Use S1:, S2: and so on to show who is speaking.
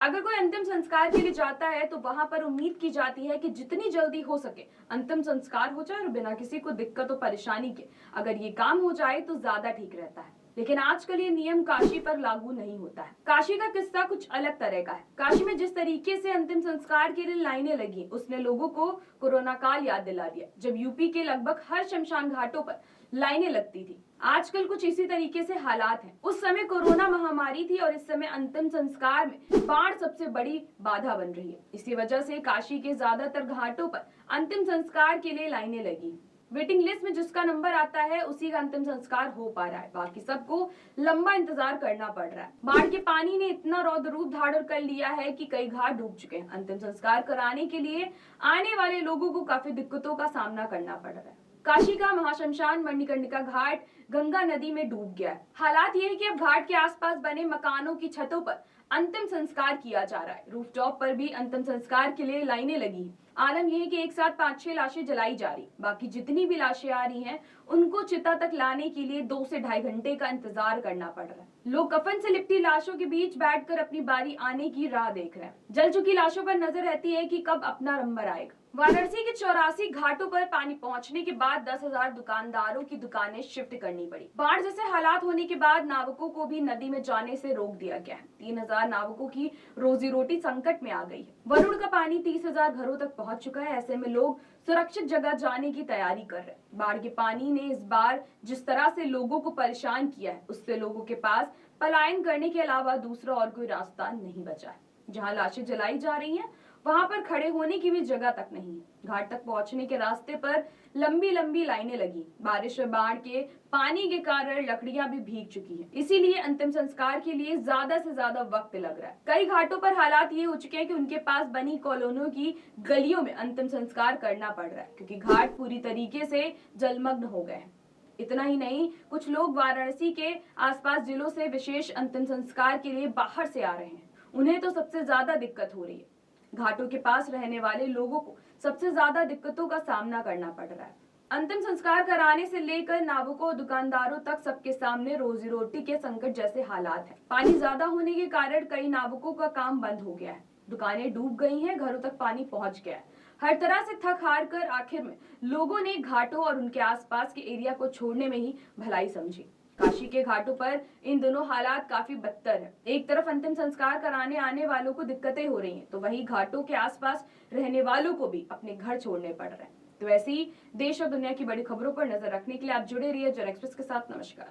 S1: अगर कोई अंतिम संस्कार के लिए जाता है तो वहां पर उम्मीद की जाती है कि जितनी जल्दी हो सके अंतिम संस्कार हो जाए और बिना किसी को दिक्कत और परेशानी के। अगर ये काम हो जाए तो ज्यादा ठीक रहता है। लेकिन आजकल ये नियम काशी पर लागू नहीं होता है। काशी का किस्सा कुछ अलग तरह का है। काशी में जिस तरीके से अंतिम संस्कार के लिए लाइनें लगी, उसने लोगों को कोरोना काल याद दिला दिया, जब यूपी के लगभग हर शमशान घाटों पर लाइनें लगती थी। आजकल कुछ इसी तरीके से हालात हैं। उस समय कोरोना महामारी थी और इस समय अंतिम संस्कार में बाढ़ सबसे बड़ी बाधा बन रही है। इसी वजह से काशी के ज्यादातर घाटों पर अंतिम संस्कार के लिए लाइनें लगी। वेटिंग लिस्ट में जिसका नंबर आता है उसी का अंतिम संस्कार हो पा रहा है, बाकी सबको लंबा इंतजार करना पड़ रहा है। बाढ़ के पानी ने इतना रौद्र रूप धारण कर लिया है कि कई घाट डूब चुके हैं। अंतिम संस्कार कराने के लिए आने वाले लोगों को काफी दिक्कतों का सामना करना पड़ रहा है। काशी का महाशमशान मणिकर्णिका घाट गंगा नदी में डूब गया है। हालात ये है कि अब घाट के आसपास बने मकानों की छतों पर अंतिम संस्कार किया जा रहा है। रूफटॉप पर भी अंतिम संस्कार के लिए लाइनें लगी। आलम यह है कि एक साथ 5-6 लाशें जलाई जा रही, बाकी जितनी भी लाशें आ रही हैं उनको चिता तक लाने के लिए 2 से ढाई घंटे का इंतजार करना पड़ रहा है। लोग कफन से लिपटी लाशों के बीच बैठकर अपनी बारी आने की राह देख रहे हैं। जल चुकी लाशों पर नजर रहती है कि कब अपना नंबर आएगा। वाराणसी के 84 घाटों पर पानी पहुंचने के बाद 10,000 दुकानदारों की दुकानें शिफ्ट करनी पड़ी। बाढ़ जैसे हालात होने के बाद नाविकों को भी नदी में जाने से रोक दिया गया है। 3,000 नाविकों की रोजी रोटी संकट में आ गई है। वरुण का पानी 30,000 घरों तक पहुंच चुका है। ऐसे में लोग सुरक्षित जगह जाने की तैयारी कर रहे हैं। बाढ़ के पानी ने इस बार जिस तरह से लोगों को परेशान किया है, उससे लोगों के पास पलायन करने के अलावा दूसरा और कोई रास्ता नहीं बचा है। जहां लाशें जलाई जा रही हैं वहां पर खड़े होने की भी जगह तक नहीं है। घाट तक पहुंचने के रास्ते पर लंबी लंबी लाइनें लगी। बारिश और बाढ़ के पानी के कारण लकड़ियां भी भीग चुकी हैं, इसीलिए अंतिम संस्कार के लिए ज्यादा से ज्यादा वक्त लग रहा है। कई घाटों पर हालात ये हो चुके हैं कि उनके पास बनी कॉलोनियों की गलियों में अंतिम संस्कार करना पड़ रहा है, क्योंकि घाट पूरी तरीके से जलमग्न हो गए हैं। इतना ही नहीं, कुछ लोग वाराणसी के आसपास जिलों से विशेष अंतिम संस्कार के लिए बाहर से आ रहे हैं। उन्हें तो सबसे ज्यादा दिक्कत हो रही है। घाटों के पास रहने वाले लोगों को सबसे ज्यादा दिक्कतों का सामना करना पड़ रहा है। अंतिम संस्कार कराने से लेकर नाविकों और दुकानदारों तक सबके सामने रोजी रोटी के संकट जैसे हालात हैं। पानी ज्यादा होने के कारण कई नाविकों का काम बंद हो गया है। दुकानें डूब गई हैं, घरों तक पानी पहुंच गया है। हर तरह से थक हार कर आखिर में लोगों ने घाटों और उनके आसपास के एरिया को छोड़ने में ही भलाई समझी। काशी के घाटों पर इन दोनों हालात काफी बदतर है। एक तरफ अंतिम संस्कार कराने आने वालों को दिक्कतें हो रही हैं, तो वहीं घाटों के आसपास रहने वालों को भी अपने घर छोड़ने पड़ रहे हैं। तो ऐसी देश और दुनिया की बड़ी खबरों पर नजर रखने के लिए आप जुड़े रहिए जन एक्सप्रेस के साथ। नमस्कार।